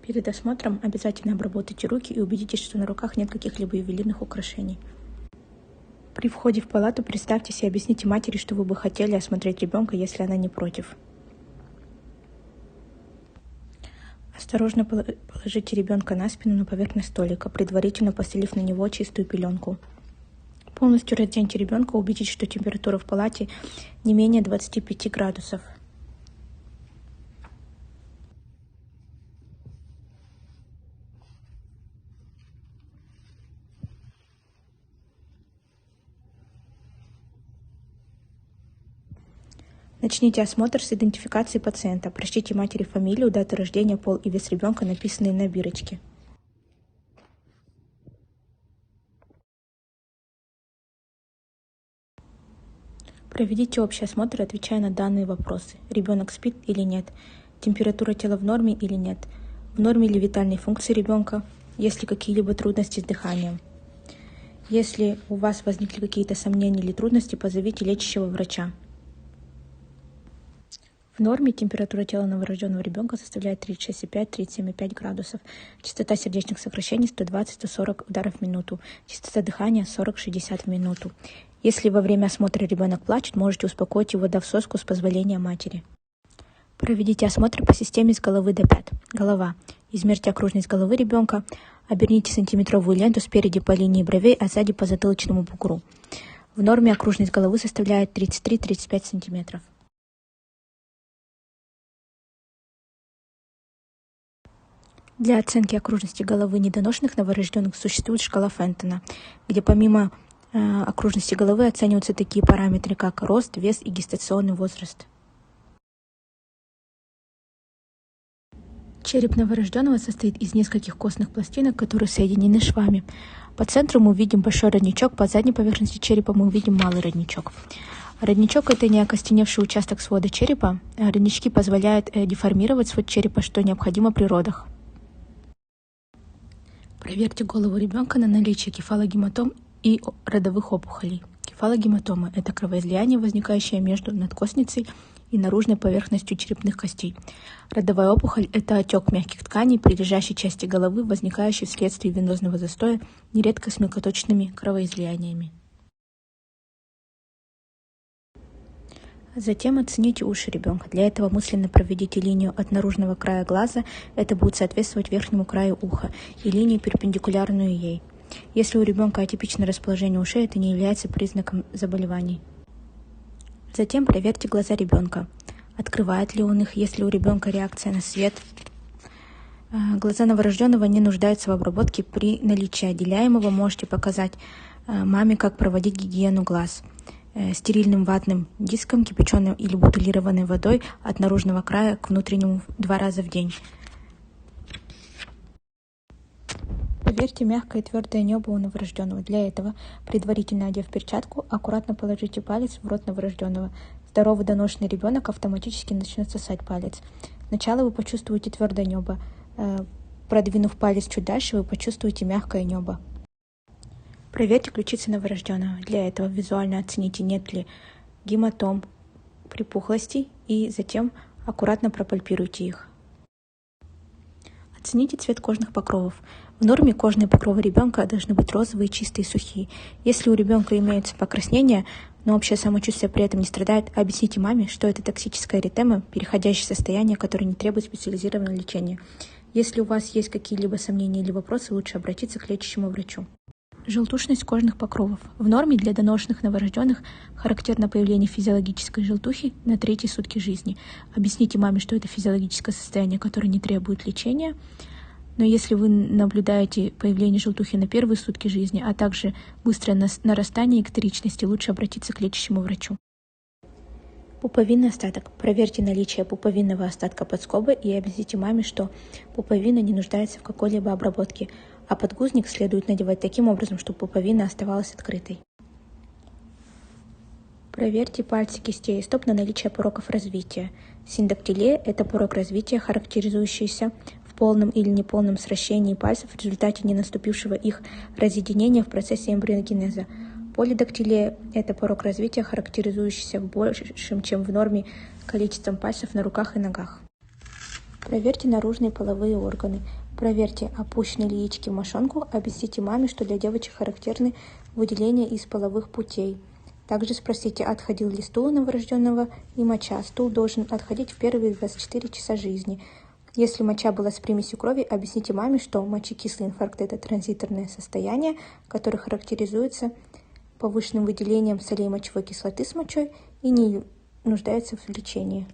Перед осмотром обязательно обработайте руки и убедитесь, что на руках нет каких-либо ювелирных украшений. При входе в палату представьтесь и объясните матери, что вы бы хотели осмотреть ребенка, если она не против. Осторожно положите ребенка на спину на поверхность столика, предварительно постелив на него чистую пеленку. Полностью разденьте ребенка, убедитесь, что температура в палате не менее 25 градусов. Начните осмотр с идентификации пациента. Прочтите матери фамилию, дату рождения, пол и вес ребенка, написанные на бирочке. Проведите общий осмотр, отвечая на данные вопросы. Ребенок спит или нет? Температура тела в норме или нет? В норме ли витальные функции ребенка? Есть ли какие-либо трудности с дыханием? Если у вас возникли какие-то сомнения или трудности, позовите лечащего врача. В норме температура тела новорожденного ребенка составляет 36,5-37,5 градусов. Частота сердечных сокращений 120-140 ударов в минуту. Частота дыхания 40-60 в минуту. Если во время осмотра ребенок плачет, можете успокоить его, дав соску с позволения матери. Проведите осмотр по системе с головы до пят. Голова. Измерьте окружность головы ребенка. Оберните сантиметровую ленту спереди по линии бровей, а сзади по затылочному бугру. В норме окружность головы составляет 33-35 см. Для оценки окружности головы недоношенных новорожденных существует шкала Фентона, где помимо окружности головы оцениваются такие параметры, как рост, вес и гестационный возраст. Череп новорожденного состоит из нескольких костных пластинок, которые соединены швами. По центру мы увидим большой родничок, по задней поверхности черепа мы увидим малый родничок. Родничок – это не окостеневший участок свода черепа. Роднички позволяют деформировать свод черепа, что необходимо при родах. Проверьте голову ребенка на наличие кефалогематом и родовых опухолей. Кефалогематомы – это кровоизлияние, возникающее между надкостницей и наружной поверхностью черепных костей. Родовая опухоль – это отек мягких тканей при лежащей части головы, возникающий вследствие венозного застоя, нередко с мелкоточными кровоизлияниями. Затем оцените уши ребенка. Для этого мысленно проведите линию от наружного края глаза, это будет соответствовать верхнему краю уха, и линию, перпендикулярную ей. Если у ребенка атипичное расположение ушей, это не является признаком заболеваний. Затем проверьте глаза ребенка. Открывает ли он их, есть ли у ребенка реакция на свет. Глаза новорожденного не нуждаются в обработке. При наличии отделяемого можете показать маме, как проводить гигиену глаз. Стерильным ватным диском, кипяченой или бутилированной водой от наружного края к внутреннему 2 раза в день. Проверьте мягкое и твердое небо у новорожденного. Для этого, предварительно одев перчатку, аккуратно положите палец в рот новорожденного. Здоровый доношенный ребенок автоматически начнет сосать палец. Сначала вы почувствуете твердое небо. Продвинув палец чуть дальше, вы почувствуете мягкое небо. Проверьте ключицы новорожденного. Для этого визуально оцените, нет ли гематом, припухлостей, и затем аккуратно пропальпируйте их. Оцените цвет кожных покровов. В норме кожные покровы ребенка должны быть розовые, чистые и сухие. Если у ребенка имеются покраснения, но общее самочувствие при этом не страдает, объясните маме, что это токсическая эритема, переходящее состояние, которое не требует специализированного лечения. Если у вас есть какие-либо сомнения или вопросы, лучше обратиться к лечащему врачу. Желтушность кожных покровов. В норме для доношенных новорожденных характерно появление физиологической желтухи на 3-й сутки жизни. Объясните маме, что это физиологическое состояние, которое не требует лечения. Но если вы наблюдаете появление желтухи на 1-е сутки жизни, а также быстрое нарастание иктеричности, лучше обратиться к лечащему врачу. Пуповинный остаток. Проверьте наличие пуповинного остатка под скобой и объясните маме, что пуповина не нуждается в какой-либо обработке, а подгузник следует надевать таким образом, чтобы пуповина оставалась открытой. Проверьте пальцы кистей и стоп на наличие пороков развития. Синдактилия – это порок развития, характеризующийся в полном или неполном сращении пальцев в результате ненаступившего их разъединения в процессе эмбриогенеза. Полидактилия – это порок развития, характеризующийся большим, чем в норме, количеством пальцев на руках и ногах. Проверьте наружные половые органы. Проверьте, опущены ли яички в мошонку. Объясните маме, что для девочек характерны выделения из половых путей. Также спросите, отходил ли стул у новорожденного и моча. Стул должен отходить в первые 24 часа жизни. Если моча была с примесью крови, объясните маме, что мочекислый инфаркт – это транзиторное состояние, которое характеризуется повышенным выделением солей мочевой кислоты с мочой и не нуждается в лечении.